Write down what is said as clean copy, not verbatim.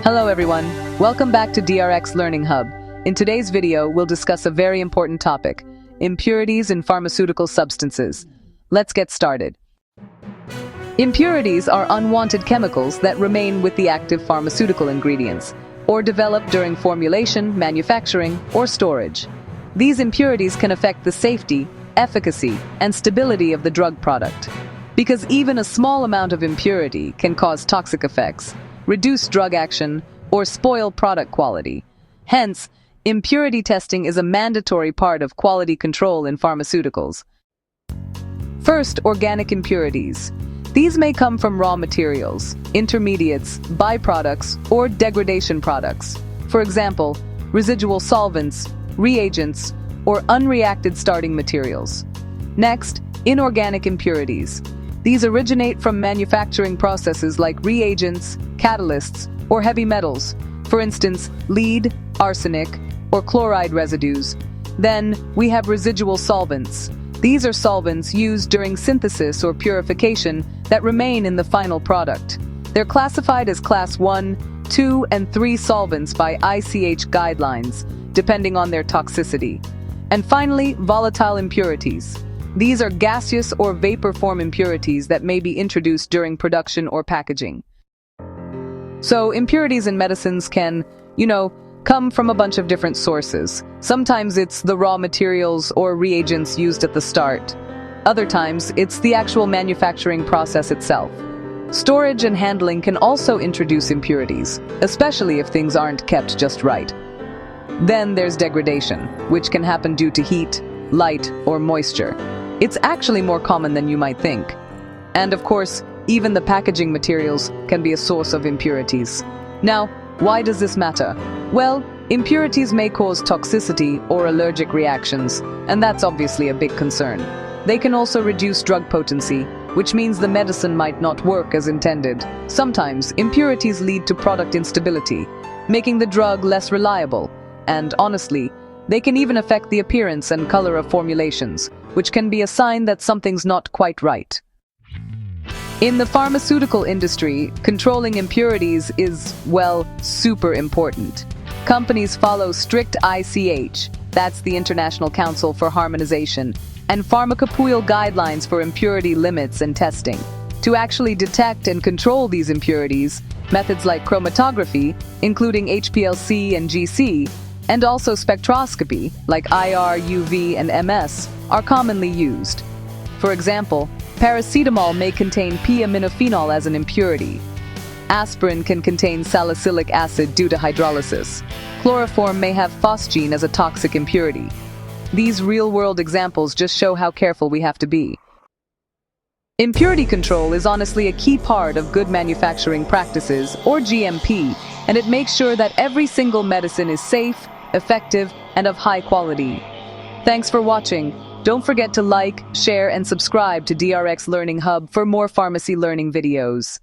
Hello everyone, welcome back to DRx Learning Hub. In today's video, we'll discuss a very important topic, impurities in pharmaceutical substances. Let's get started. Impurities are unwanted chemicals that remain with the active pharmaceutical ingredients, or developed during formulation, manufacturing, or storage. These impurities can affect the safety, efficacy, and stability of the drug product. Because even a small amount of impurity can cause toxic effects, reduce drug action, or spoil product quality. Hence, impurity testing is a mandatory part of quality control in pharmaceuticals. First, organic impurities. These may come from raw materials, intermediates, byproducts, or degradation products. For example, residual solvents, reagents, or unreacted starting materials. Next, inorganic impurities. These originate from manufacturing processes like reagents, catalysts, or heavy metals, for instance, lead, arsenic, or chloride residues. Then, we have residual solvents. These are solvents used during synthesis or purification that remain in the final product. They're classified as Class 1, 2, and 3 solvents by ICH guidelines, depending on their toxicity. And finally, volatile impurities. These are gaseous or vapor form impurities that may be introduced during production or packaging. So, impurities in medicines can, come from a bunch of different sources. Sometimes it's the raw materials or reagents used at the start. Other times, it's the actual manufacturing process itself. Storage and handling can also introduce impurities, especially if things aren't kept just right. Then there's degradation, which can happen due to heat, light, or moisture. It's actually more common than you might think. And of course, even the packaging materials can be a source of impurities. Now, why does this matter? Well, impurities may cause toxicity or allergic reactions, and that's obviously a big concern. They can also reduce drug potency, which means the medicine might not work as intended. Sometimes, impurities lead to product instability, making the drug less reliable. And honestly, they can even affect the appearance and color of formulations, which can be a sign that something's not quite right. In the pharmaceutical industry, controlling impurities is, well, super important. Companies follow strict ICH, that's the International Council for Harmonization, and pharmacopoeial guidelines for impurity limits and testing. To actually detect and control these impurities, methods like chromatography, including HPLC and GC, and also spectroscopy, like IR, UV, and MS, are commonly used. For example, paracetamol may contain p-aminophenol as an impurity. Aspirin can contain salicylic acid due to hydrolysis. Chloroform may have phosgene as a toxic impurity. These real-world examples just show how careful we have to be. Impurity control is honestly a key part of good manufacturing practices, or GMP, and it makes sure that every single medicine is safe, effective, and of high quality. Thanks for watching. Don't forget to like, share, and subscribe to DRx Learning Hub for more pharmacy learning videos.